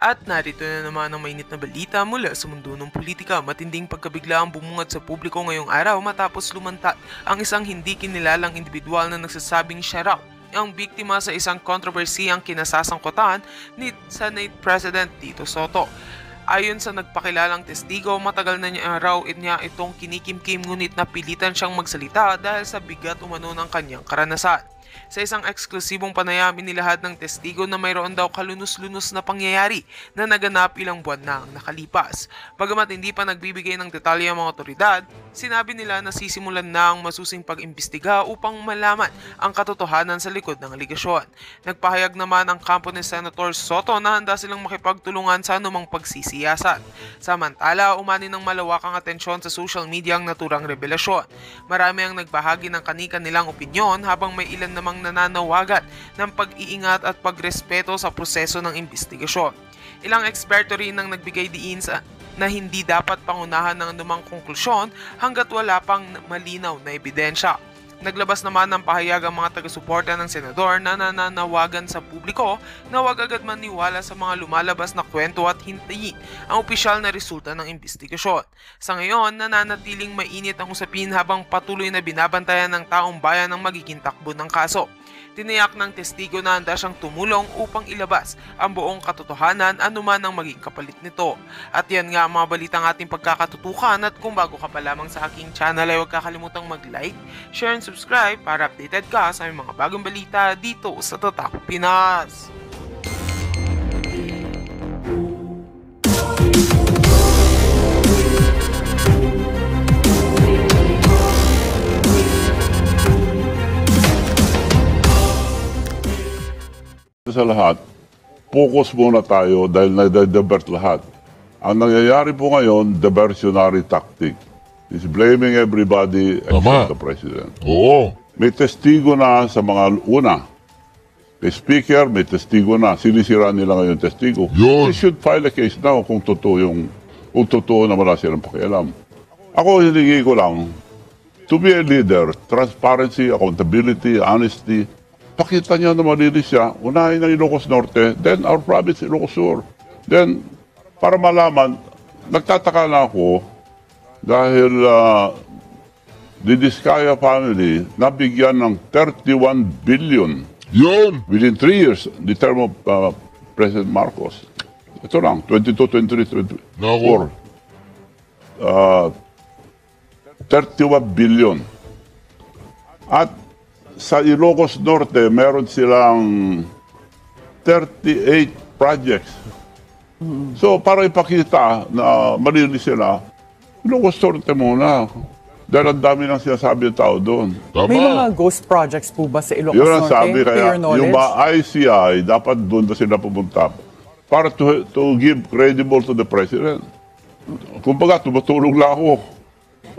At narito na naman ang mainit na balita mula sa mundo ng politika. Matinding pagkabigla ang bumungad sa publiko ngayong araw matapos lumantad ang isang hindi kinilalang individual na nagsasabing siya raw ang biktima sa isang kontrobersiyang kinasasangkutan ni Senate President Tito Soto. Ayon sa nagpakilalang testigo, matagal na niya itong kinikimkim ngunit napilitan siyang magsalita dahil sa bigat umano ng kanyang karanasan. Sa isang eksklusibong panayam, inilahad ng testigo na mayroon daw kalunos-lunos na pangyayari na naganap ilang buwan na ang nakalipas. Bagamat hindi pa nagbibigay ng detalye ang mga otoridad, sinabi nila na sisimulan na ang masusing pag-imbestiga upang malaman ang katotohanan sa likod ng aligasyon. Nagpahayag naman ang kampo ni Senator Soto na handa silang makipagtulungan sa anumang pagsisiyasat. Samantala, umani ng malawakang atensyon sa social media ang naturang revelasyon. Marami ang nagbahagi ng kani-kanilang opinyon habang may ilan namang nananawagan ng pag-iingat at pagrespeto sa proseso ng imbestigasyon. Ilang eksperto rin ang nagbigay diin na hindi dapat pangunahan ng anumang konklusyon hanggat wala pang malinaw na ebidensya. Naglabas naman ng pahayag ang mga taga-suporta ng senador na nananawagan sa publiko na huwag agad maniwala sa mga lumalabas na kwento at hintayin ang opisyal na resulta ng imbestigasyon. Sa ngayon, nananatiling mainit ang usapin habang patuloy na binabantayan ng taong bayan ang magiging takbo ng kaso. Tiniyak ng testigo na handa siyang tumulong upang ilabas ang buong katotohanan anuman ang maging kapalit nito. At yan nga ang mga balitang ating pagkakatutukan, at kung bago ka pa lamang sa aking channel ay huwag kakalimutang mag-like, share and subscribe para updated ka sa mga bagong balita dito sa Tatak Pinas. Sa lahat, focus muna tayo dahil nade-divert lahat. Ang nangyayari po ngayon, diversionary tactic. Is blaming everybody except the President. Oo. May testigo na sa mga una. May speaker, may testigo na. Sinisira nila ngayon testigo. Yun. They should file a case now kung totoo na wala silang pakialam. Ako, hiningi ko lang, to be a leader, transparency, accountability, honesty. Pakita niya na malinis siya, unahin ng Ilocos Norte, then our province Ilocos Sur. Then, para malaman, nagtataka na ako dahil the Diskaya family nabigyan ng 31 billion Yun. within 3 years, the term of President Marcos. Ito lang, 22, 23, 24. 31 billion. At sa Ilocos Norte, meron silang 38 projects. So, para ipakita na malinis sila, Ilocos Norte muna. Dahil ang dami ng sinasabi ng tao doon. Tama. May mga ghost projects po ba sa Ilocos Yun ang Norte? sabi, To kaya your knowledge? yung mga ICI, dapat doon na sila pumunta para to give credible to the President. Kumbaga, tumutulong lang ako.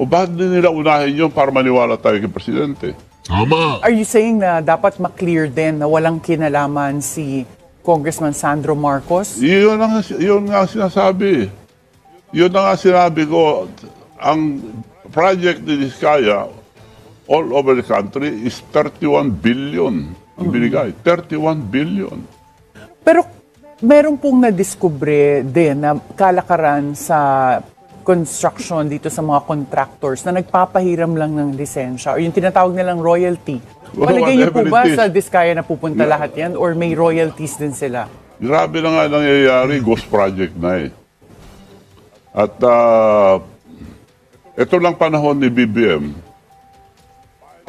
O bakit din nila unahin yun para maniwala tayo kay Presidente? Tama. Are you saying na dapat maklear din na walang kinalaman si Congressman Sandro Marcos? Yun nga sinasabi. Yun nga sinabi ko. Ang project ni Diskaya all over the country is 31 billion ang binigay. 31 billion. Pero meron pong nadiskubre din na kalakaran sa construction dito sa mga contractors na nagpapahiram lang ng lisensya o yung tinatawag nilang royalty. Palagay niyo po ba sa Diskaya na pupunta lahat yan or may royalties din sila? Grabe na nga nangyayari, ghost project na eh. At ito lang panahon ni BBM,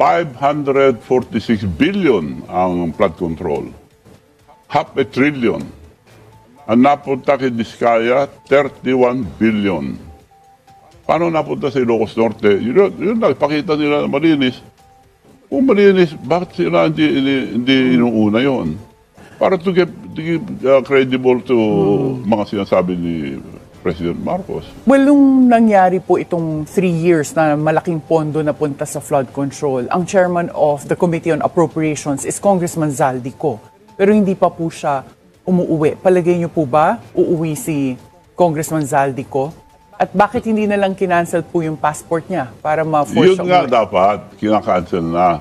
546 billion ang flood control. Half a trillion. Ang napunta kay Diskaya, 31 billion. Paano napunta sa Ilocos Norte? Yun lang, pakita nila na malinis. Kung malinis, bakit sila hindi inuuna yun? Para to give credible to mga sinasabi ni President Marcos. Well, nung nangyari po itong 3 years na malaking pondo na punta sa flood control, ang chairman of the Committee on Appropriations is Congressman Zaldico. Pero hindi pa po siya umuuwi. Palagay niyo po ba uuwi si Congressman Zaldico? At bakit hindi na lang kinancel po yung passport niya para ma-force Yun nga dapat, kinakancel na.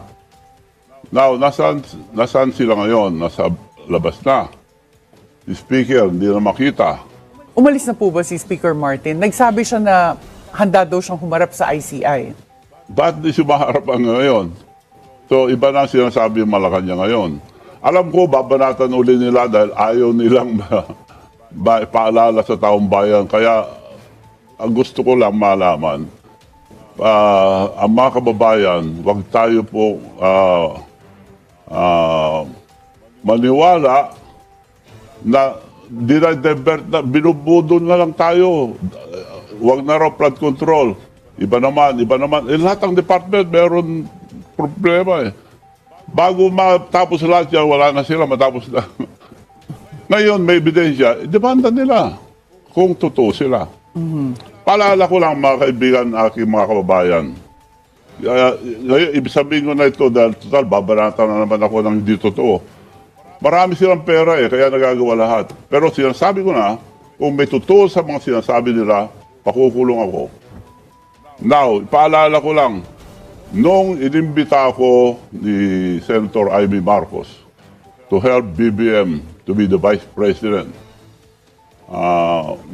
Now, nasaan sila ngayon? Nasa labas na. Si Speaker, hindi na makita. Umalis na po ba si Speaker Martin? Nagsabi siya na handa daw siyang humarap sa ICI. Ba't di sumaharap ang ngayon? So, iba na sinasabi yung Malacanang ngayon. Alam ko, babanatan uli nila dahil ayaw nilang ipaalala sa taong bayan. Kaya, ang gusto ko lang malaman, ang mga kababayan, huwag tayo po maniwala na dinadivert na, binubudol na lang tayo. Huwag na raw flood control. Iba naman. Lahat ng department meron problema eh. Bago matapos lahat yan, wala na sila, matapos na. Ngayon, may ebidensya, demanda nila kung totoo sila. Paalala ko lang mga kaibigan, aking mga kababayan. Ngayon, ibig sabihin ko na ito dahil total, babanatan na naman ako ng hindi totoo. Marami silang pera eh, kaya nagagawa lahat. Pero sinasabi ko na, kung may totoo sa mga sinasabi nila, pakukulong ako. Now, paalala ko lang, nung inimbita ako ni Senator Amy Marcos to help BBM to be the Vice President,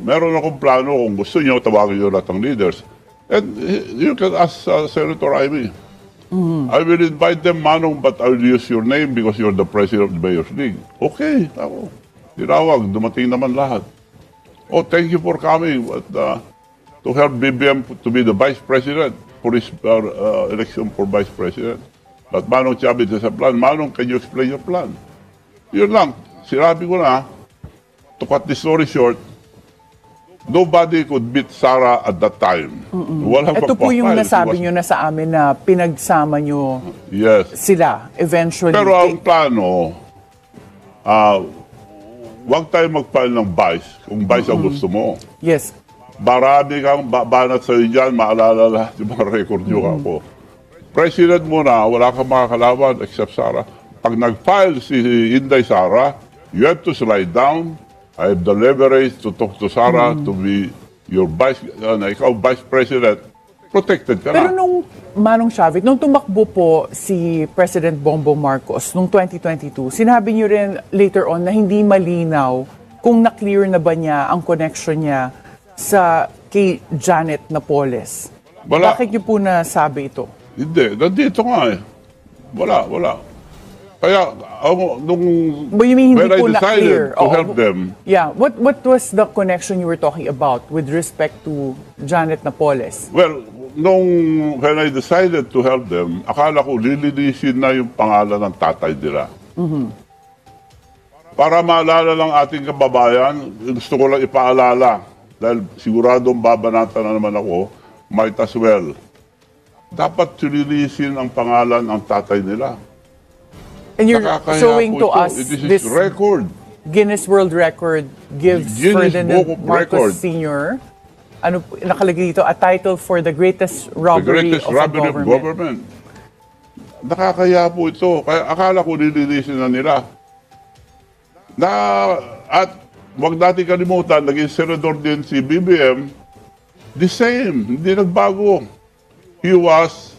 meron akong plano kung gusto niyo, tawagin niyo lahat ng leaders. And you can ask Senator Amy. I will invite them, Manong, but I will use your name because you're the president of the Mayor's League. Okay, ako. Tinawag, dumating naman lahat. Oh, thank you for coming but, to help BBM to be the vice president for his election for vice president. But Manong Chavez has a plan. Manong, can you explain your plan? Yun lang. Sinabi ko na, to cut the story short, nobody could beat Sara at that time. Walang Ito po yung magpapile. nasabi nyo na sa amin na pinagsama nyo Yes. sila eventually. Pero ang plano, huwag tayo mag-file ng vice kung vice ang gusto mo. Yes. Marami kang banat sa'yo dyan, maalala lahat yung mga record nyo ako. President mo na, wala kang makakalaban except Sara. Pag nag-file si Inday Sara, you have to slide down. I have the leverage to talk to Sara to be your vice, ikaw vice president, protected ka Pero na. nung Manong Chavez, nung tumakbo po si President Bongbong Marcos noong 2022, sinabi niyo rin later on na hindi malinaw kung na-clear na ba niya ang connection niya sa kay Janet Napoles. Wala. Bakit niyo po nasabi ito? Hindi, nandito nga eh. Wala. Kaya, nung But you mean hindi when I po decided na-clear? to help them, Yeah. What was the connection you were talking about with respect to Janet Napoles? well, when I decided to help them, akala ko lilinisin na yung pangalan ng tatay nila. Para maalala lang ating kababayan, gusto ko lang ipaalala, dahil siguradong babanatan na naman ako, might as well. Dapat lilinisin ang pangalan ng tatay nila. And you're Nakakaya showing po to ito. us This this record. Guinness World Record gives Guinness Ferdinand Book of Record. Marcos Sr. Ano nakalagay dito? A title for the greatest The robbery greatest of a robbery of government. Nakakaya po ito. Kaya akala ko nililisin na nila. At wag natin kalimutan, naging senador din si BBM, the same, hindi nagbago. He was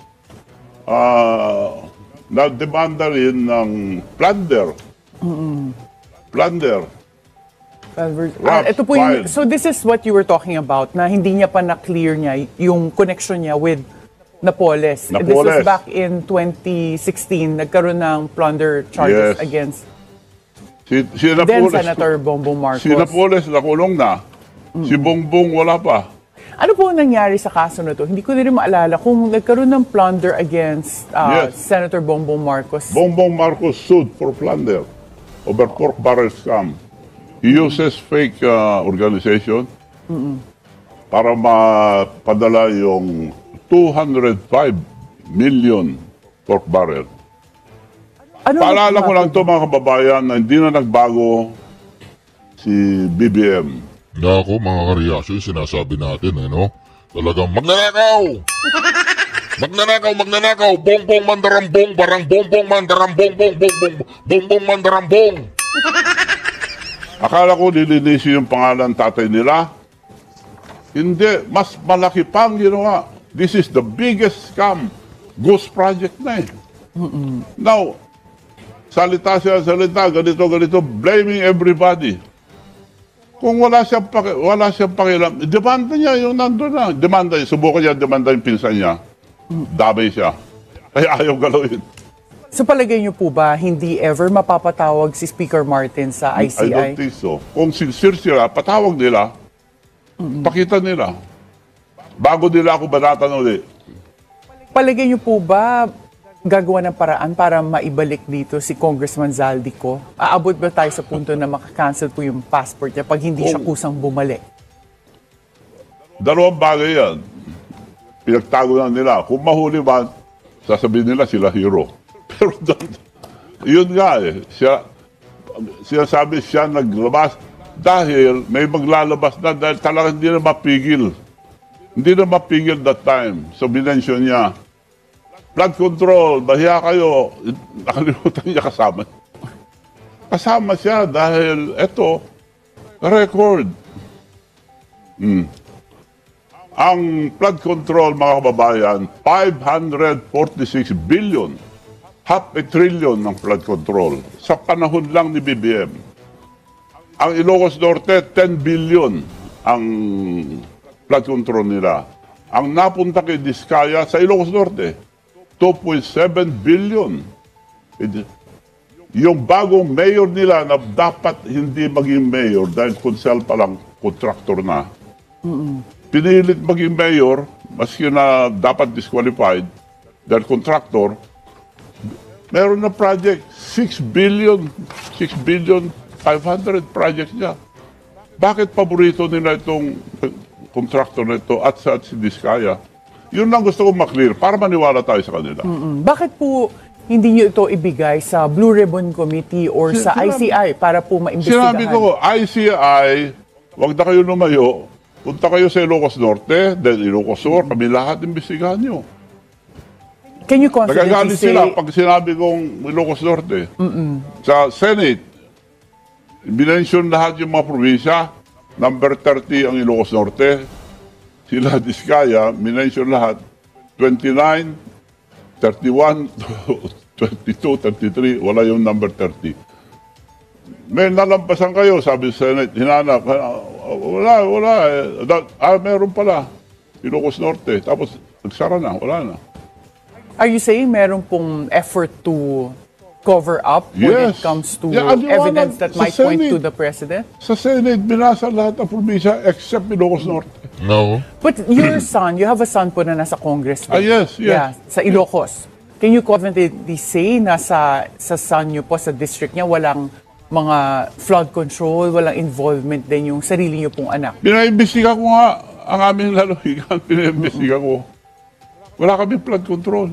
na-demanda rin ng plunder. Plunder. Ito po yung, file. so this is what you were talking about, na hindi niya pa na-clear niya yung connection niya with Napoles. This was Napoles. back in 2016, nagkaroon ng plunder charges Yes. against Si then Napoles, Senator Bongbong Marcos. si Napoles nakulong na. Si Bongbong wala pa. Ano po nangyari sa kaso na to? Hindi ko na rin maalala kung nagkaroon ng plunder against Yes. Senator Bongbong Marcos. Bongbong Marcos sued for plunder over pork barrel scam. He uses fake organization para mapadala yung 205 million pork barrel. Ano Paalala ko lang ito mga kababayan na hindi na nagbago si BBM. Na ako mga kareaksyon, sinasabi natin, no? Talagang magnanakaw! Magnanakaw! Bongbong mandarambong, barang bongbong mandarambong, bongbong mandarambong! Akala ko lilinisin yung pangalan tatay nila. Hindi, mas malaki pang ginawa. This is the biggest scam. Ghost project na eh. Now, salita, ganito, blaming everybody. Kung wala siyang pakialam, demanda niya yung nandun na. Demanda niya, subukan niya demanda yung pinsan niya. Damay siya. Kaya ayaw galawin. Sa palagay niyo po ba, hindi ever mapapatawag si Speaker Martin sa I don't ICI? think so. Kung sincere sila, patawag nila, pakita nila. Bago nila ako banatan ulit. Palagay niyo po ba, gagawa ng paraan para maibalik dito si Congressman Zaldico? Aabot ba tayo sa punto na makakancel po yung passport niya pag hindi siya kusang bumalik? Dalawang bagay yan. Pinagtago na nila. Kung mahuli man, sasabihin nila sila hero. Pero yun nga eh. Sinasabi siya naglabas dahil may maglalabas na dahil talagang hindi na mapigil. Hindi na mapigil that time. So binensyon niya, flood control, bahiya kayo. Nakalimutan niya kasama. Kasama siya dahil eto, record. Ang flood control, mga kababayan, 546 billion. Half a trillion ng flood control sa panahon lang ni BBM. Ang Ilocos Norte, 10 billion ang flood control nila. Ang napunta kay Diskaya sa Ilocos Norte, 2.7 billion. Yung bagong mayor nila na dapat hindi maging mayor dahil konsel pa lang, contractor na. Pinilit maging mayor, maski na dapat disqualified dahil contractor, meron na project, 6 billion 500 projects niya. Bakit paborito nila itong contractor na ito at si Diskaya? Yun lang gusto kong maklear para maniwala tayo sa kanila. Bakit po hindi niyo ito ibigay sa Blue Ribbon Committee or sa ICI para po maimbestigahan? Sinabi ko, ICI, wag na kayo lumayo. Punta kayo sa Ilocos Norte, then Ilocos Sur, kami lahat imbestigahan nyo. Can you confidently Nagagalit say... sila pag sinabi kong Ilocos Norte. Sa Senate, binensyon lahat yung mga probinsya. Number 30 ang Ilocos Norte. Sila Diskaya, binensyon lahat. 29, 31, 22, 33, wala yung number 30. May nalampasan kayo, sabi sa Senate, hinanap. Wala. Meron pala. Ilocos Norte. Tapos, nagsara na, wala na. Are you saying meron pong effort to cover up when it comes to evidence that might point to the president? Sa Senate, binasa lahat ng probinsya except Ilocos Norte. No. But your son, you have a son po na nasa Congress. Yes. Yeah, sa Ilocos. Can you confidently say na sa son niyo po, sa district niya, walang mga flood control, walang involvement din yung sarili niyo pong anak? Pinaimbestiga ko nga ang aming lalawigan, pinaimbestiga ko. Wala kami flood control.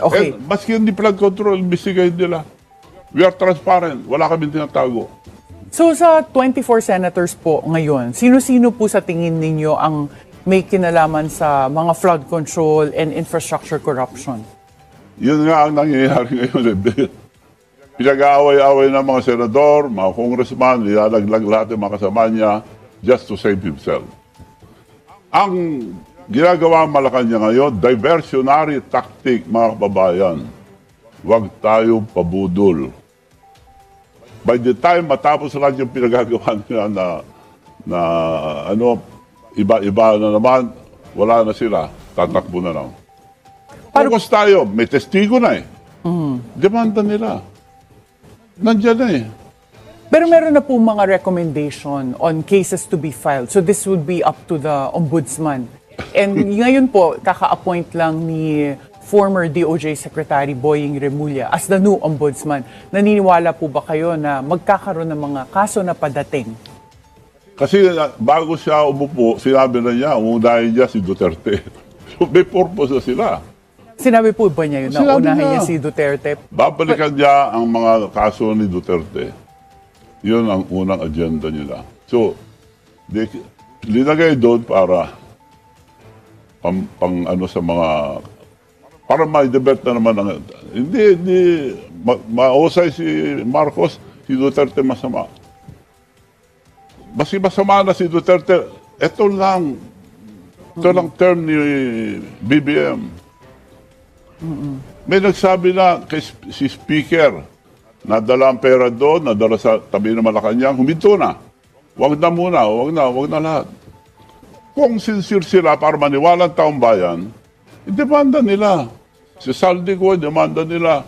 Okay. Maski hindi flood control, imbestigahin nila. We are transparent. Wala kami tinatago. So sa 24 senators po ngayon, sino-sino po sa tingin ninyo ang may kinalaman sa mga flood control and infrastructure corruption? Yun nga ang nangyayari ngayon. Pinag-aaway-aaway ng mga senador, mga congressman, nilalaglag lahat ng mga kasama niya just to save himself. Ang ginagawa ang Malacanang ngayon, diversionary tactic, mga kababayan. Huwag tayo pabudol. By the time matapos lahat yung pinagagawa nila na iba-iba na naman, wala na sila, tatakbo na lang. Focus tayo, may testigo na eh. Demanda nila. Nandiyan na eh. Pero meron na po mga recommendation on cases to be filed. So this would be up to the ombudsman. And ngayon po, kaka-appoint lang ni former DOJ Secretary Boying Remulla as the new ombudsman. Naniniwala po ba kayo na magkakaroon ng mga kaso na padating? Kasi bago siya umupo, sinabi na niya, umunahin niya si Duterte. So may purpose na sila. Sinabi po ba niya yun na Sinabi unahin niya niya. si Duterte? Babalikan niya ang mga kaso ni Duterte. Yun ang unang agenda nila. So, linagay doon para pang sa mga para ma-debate na naman hindi mausay si Marcos, si Duterte masama. Basi masama na si Duterte, ito lang term ni BBM. May nagsabi na kay si Speaker, nadala ang pera doon, nadala sa tabi ng Malacanang, huminto na. wag na muna, wag na lahat. Kung sincere sila para maniwala ang taong bayan, i-demanda nila. Si Saldico, demanda nila.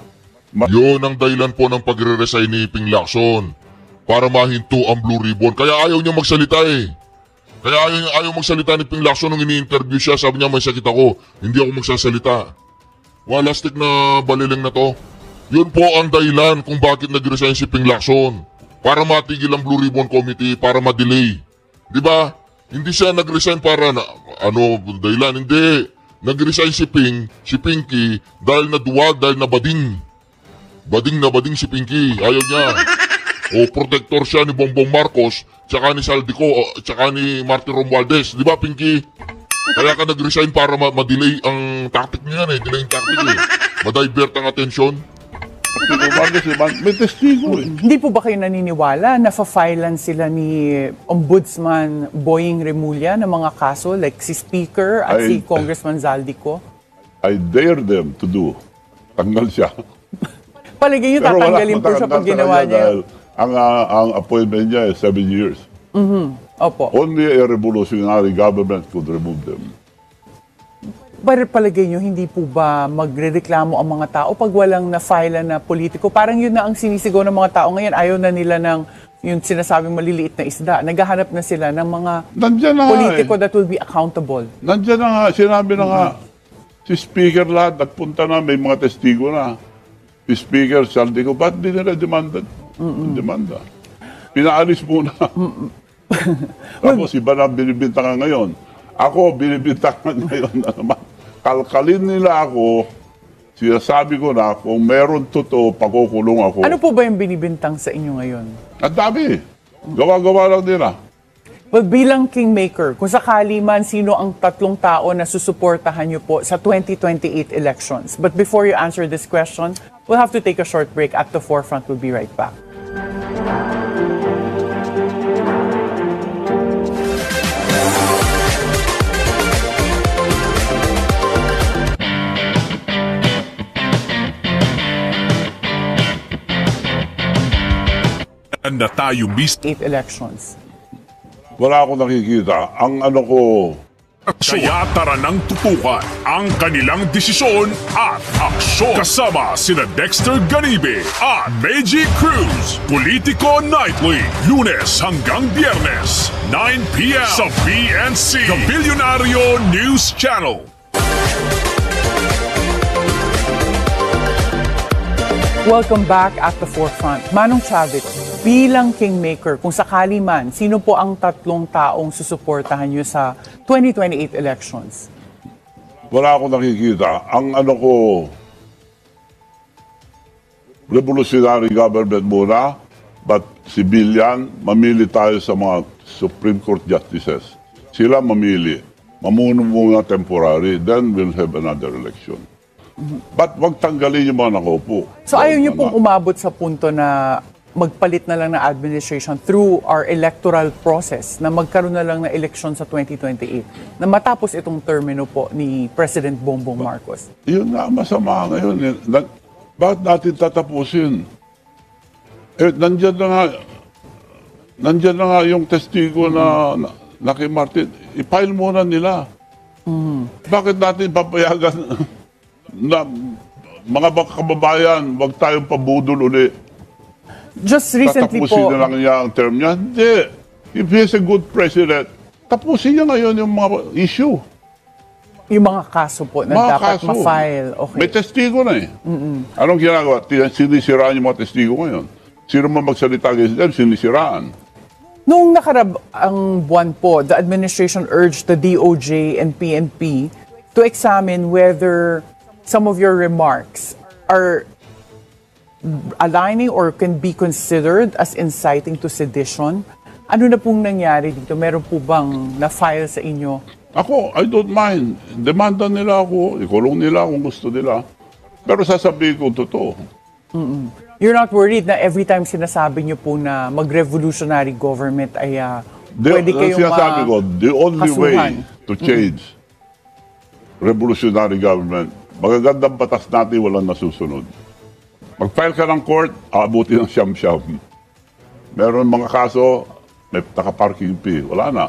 Yun ang dahilan po ng pagre-resign ni Ping Lacson. Para mahinto ang Blue Ribbon. Kaya ayaw niya magsalita eh. Kaya ayaw magsalita ni Ping Lacson nung ini-interview siya. Sabi niya, may sakit ako. Hindi ako magsasalita. Walastik na baliling na to. Yun po ang dahilan kung bakit nag-resign si Ping Lacson. Para matigil ang Blue Ribbon Committee, para ma-delay. Di ba? Hindi siya nag-resign para na, dahilan. Hindi. Nag-resign si Pinky, dahil naduwag, dahil nabading. Bading na bading si Pinky. Ayaw niya. O protector siya ni Bongbong Marcos, tsaka ni Saldico, tsaka ni Martin Romualdez. Di ba, Pinky? Kaya ka nag-resign para ma-delay ang tactic niya eh. Delay ang tactic eh. Ma-divert ang atensyon. May testigo eh. Hindi po ba kayo naniniwala na fa-filean sila ni Ombudsman Boying Remulla ng mga kaso like si Speaker at si Congressman Zaldico? I dare them to do. Tanggal siya. Palagay niyo tatanggalin po siya pag ginawa niya. Ang appointment niya is 7 years. Opo. Only a revolutionary government could remove them. Pero palagay niyo, hindi po ba magrereklamo ang mga tao pag walang na-file na politiko? Parang yun na ang sinisigaw ng mga tao ngayon. Ayaw na nila ng yung sinasabing maliliit na isda. Naghahanap na sila ng mga politiko that will be accountable. Nandiyan na nga, sinabi na nga, si Speaker lahat, nagpunta na, may mga testigo na. Si Speaker, Saldico, ba't di nila demanda? Pinaalis muna. Tapos iba na binibintangan ngayon. Ako, binibintangan ngayon na naman. Kalkalin nila ako, sinasabi ko na, kung meron totoo, pakukulong ako. Ano po ba yung binibintang sa inyo ngayon? Ang dami. Gawa-gawa lang nila. Well, bilang kingmaker, kung sakali man, sino ang 3 tao na susuportahan niyo po sa 2028 elections? But before you answer this question, we'll have to take a short break. At the Forefront, we'll be right back. Na tayo mismo 8 elections. Wala akong nakikita. Ang ano ko, kaya tara nang tutukan ang kanilang desisyon at aksyon. Kasama sina Dexter Ganibe at Meji Cruz. Politico Nightly, Lunes hanggang Biyernes, 9 p.m. sa PNC, The Billionario News Channel. Welcome back at the Forefront. Manong Chavit, bilang kingmaker, kung sakali man, sino po ang 3 taong susuportahan niyo sa 2028 elections? wala akong nakikita. Ang ano ko, revolutionary government muna, but civilian, mamili tayo sa mga Supreme Court justices. Sila mamili. Mamuno muna temporary, then we'll have another election. But wag tanggalin yung mga nakaupo. So ayaw niyo pong umabot sa punto na magpalit na lang ng administration through our electoral process, na magkaroon na lang ng eleksyon sa 2028, na matapos itong termino po ni President Bongbong Marcos? Yun nga, masama ngayon. Bakit natin tatapusin? Nandyan na nga yung testigo na kay Martin. I-file muna nila. Bakit natin papayagan na mga kababayan, wag tayong pabudol uli? Just recently Tatapusin po, na lang niya ang term niya? Hindi. If he's a good president, tapusin niya ngayon yung mga issue. yung mga kaso po na Mga dapat kaso. ma-file. Okay. May testigo na eh. Anong ginagawa? Sinisiraan yung mga testigo ngayon. Sino man magsalita against them, sinisiraan. Noong ang buwan po, the administration urged the DOJ and PNP to examine whether some of your remarks are aligning or can be considered as inciting to sedition. Ano na pong nangyari dito? Meron po bang na-file sa inyo? Ako, I don't mind. Demanda nila ako. Ikulong nila kung gusto nila. Pero sasabihin ko totoo. You're not worried na every time sinasabi niyo po na mag-revolutionary government ay pwede kayong sinasabi ko, the only way kasuhan. to change revolutionary government, magagandang batas natin walang nasusunod. Mag-file ka ng court, aabuti ng siyam-siyam. Meron mga kaso, may naka-parking fee, wala na.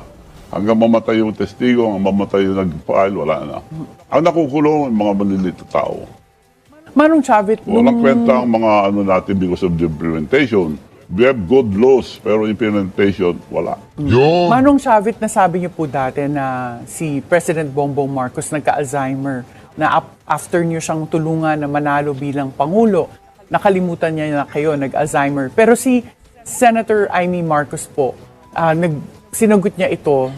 Hanggang mamatay yung testigo, hanggang mamatay yung nag-file, wala na. Ang nakukulong, yung mga maliliit na tao. Manong Chavit, Walang kwenta ang mga ano natin because of the implementation. We have good laws, pero implementation, wala. Yun. Manong Chavit, nasabi niyo po dati na si President Bongbong Marcos nagka-Alzheimer, na after niyo siyang tulungan na manalo bilang Pangulo, nakalimutan niya na kayo, nag-Alzheimer. Pero si Senator Amy Marcos po, sinagot niya ito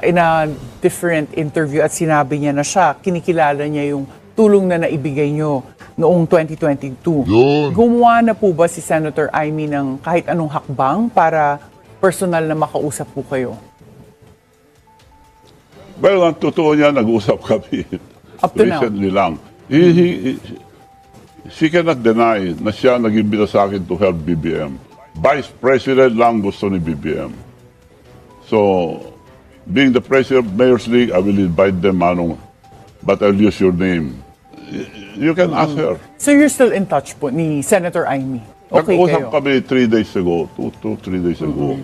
in a different interview at sinabi niya na siya, kinikilala niya yung tulong na naibigay niyo noong 2022. Yun. Gumawa na po ba si Senator Amy ng kahit anong hakbang para personal na makausap po kayo? Well, ang totoo niya, nag-usap kami. Up to now. Recently lang. She cannot deny na siya nag-imbita sa akin to help BBM. Vice President lang gusto ni BBM. So, being the President of Mayor's League, I will invite them, Manong, but I'll use your name. You can ask her. So you're still in touch po ni Senator Amy? Okay Nag-usap kayo? kami 3 days ago, 3 days ago.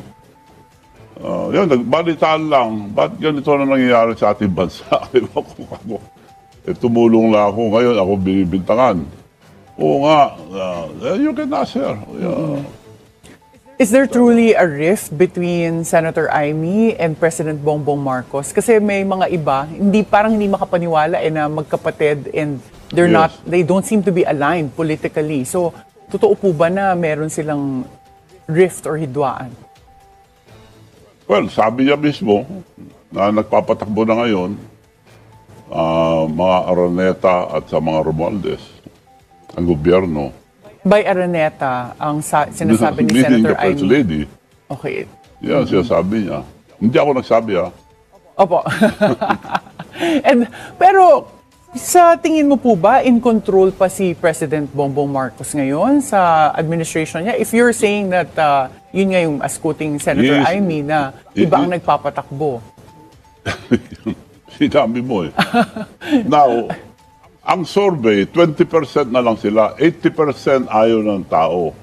Yun, nagbalitaan lang, ba't ganito na nangyayari sa ating bansa? Ewan ko ako. Tumulong lang ako, ngayon ako binibintangan. Oo nga, you can ask her. Yeah. Is there truly a rift between Senator Amy and President Bongbong Marcos? Kasi may mga iba, parang hindi makapaniwala na magkapatid and Yes. they don't seem to be aligned politically. So, totoo po ba na meron silang rift or hidwaan? Well, sabi niya mismo na nagpapatakbo na ngayon mga Araneta at sa mga Romualdez, ang gobyerno. By Araneta, ang sinasabi ni Leading Senator the First Amy. Lady. Okay. Yan, sinasabi niya. Hindi ako nagsabi, Opo. Pero sa tingin mo po ba, in control pa si President Bongbong Marcos ngayon sa administration niya? If you're saying that yun nga yung askuting Senator Yes. Amy na iba ang nagpapatakbo. Sinabi mo Now, ang survey, 20% na lang sila, 80% ayaw ng tao.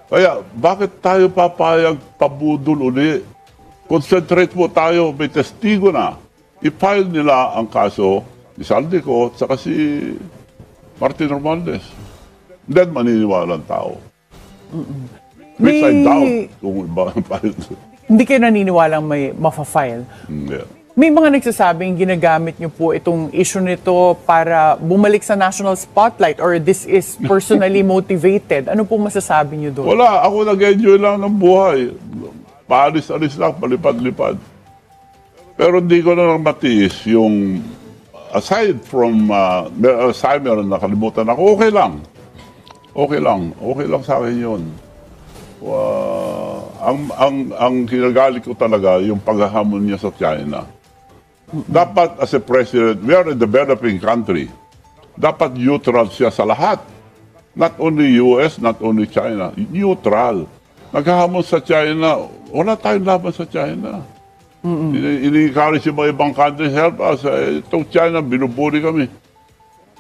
Kaya, bakit tayo papayag pabudol uli? Concentrate mo tayo, may testigo na. I-file nila ang kaso ni Saldico at saka si Martin Romualdez. Then maniniwala ang tao. Which I doubt kung iba ang file. Hindi kayo naniniwalang may mafa-file. Yeah. May mga nagsasabing ginagamit niyo po itong issue nito para bumalik sa national spotlight or this is personally motivated. Ano po masasabi niyo doon? Wala, ako nag-enjoy lang ng buhay. Paalis-alis lang, palipad-lipad. Pero hindi ko na lang matiis yung, aside from Alzheimer na nakalimutan ako, okay lang. Okay lang. Okay lang sa akin yun. Ang kinagalit ko talaga, yung paghahamon niya sa China. Dapat as a president, we are a developing country. Dapat neutral siya sa lahat. Not only US, not only China. Neutral. Naghahamon sa China, wala tayong laban sa China. Ini-encourage yung mga ibang countries, help us. Itong China, binubuli kami.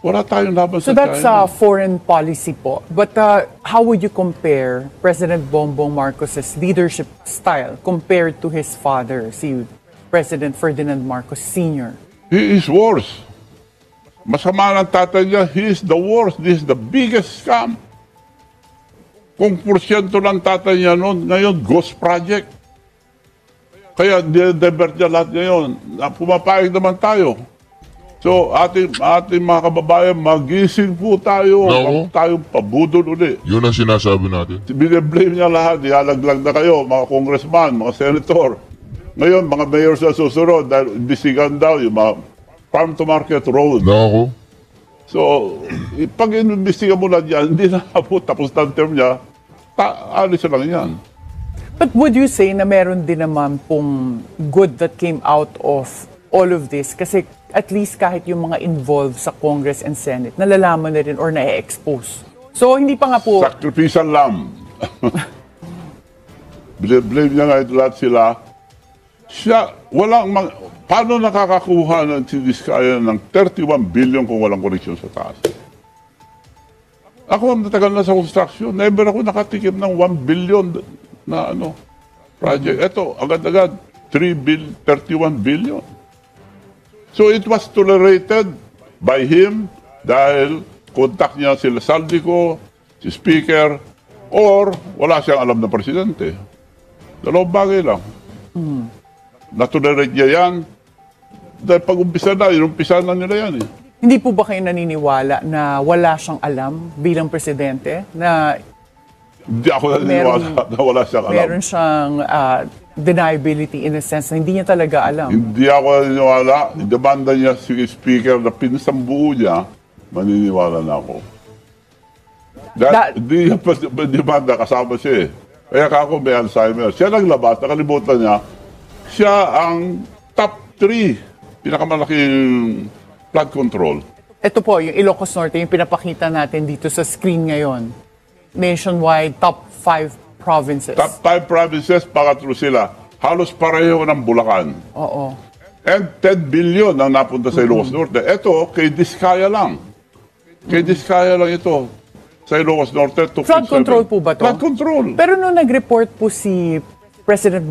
Wala tayong laban So sa that's China. foreign policy po. But how would you compare President Bongbong Marcos's leadership style compared to his father, si President Ferdinand Marcos Sr.? He is worse. Masama ng tatay niya, he is the worst. This is the biggest scam. Kung porsyento lang tatay niya noon, ngayon, ghost project. Kaya dinedevert niya lahat ngayon. Pumapayag naman tayo. So, ating mga kababayan, magising po tayo. No. Huwag tayong pabudol uli. Yun ang sinasabi natin. Bine-blame niya lahat. Ihalaglag na kayo, mga congressman, mga senator. Ngayon, mga mayor sa susunod, dahil imbisigan daw yung mga farm-to-market road. Nako. So, pag inimbestiga mo na dyan, hindi na po tapos ng term niya, alis lang yan. But would you say na meron din naman pong good that came out of all of this? Kasi at least kahit yung mga involved sa Congress and Senate, nalalaman na rin or na-expose. So, hindi pa nga po... Sacrificial lamb. Blame niya nga ito lahat sila. Siya, paano nakakakuha ng Diskaya ng 31 billion kung walang koneksyon sa taas? Ako ang natagal na sa construction. Never ako nakatikim ng 1 billion na ano. project. Ito, agad-agad, 31 billion. So it was tolerated by him dahil contact niya sila Saldico, si Speaker, or wala siyang alam na presidente. Dalawang bagay lang. Natolerate niya yan. Dahil pag-umpisa na, inumpisa na nila yan eh. Hindi po ba kayo naniniwala na wala siyang alam bilang presidente? Na Hindi ako naniniwala na wala siyang alam. meron siyang deniability in a sense na hindi niya talaga alam? Hindi ako naniniwala. Demanda niya si Speaker na pinsambuo niya, maniniwala na ako. Hindi niya pa demanda, kasama siya eh. Kaya ako may Alzheimer. Siya naglabas, nakalimutan niya, siya ang top 3 pinakamalaking flood control. Ito po, yung Ilocos Norte, yung pinapakita natin dito sa screen ngayon. Nationwide, top 5 provinces. Top 5 provinces, pangatlo sila. Halos pareho ng Bulacan. Oo. And 10 billion ang napunta sa Ilocos Norte. Ito, kay Diskaya lang. Kay Diskaya lang ito. Sa Ilocos Norte, 2.7. Flood control po ba to? Flood control. Pero nung nag-report po si President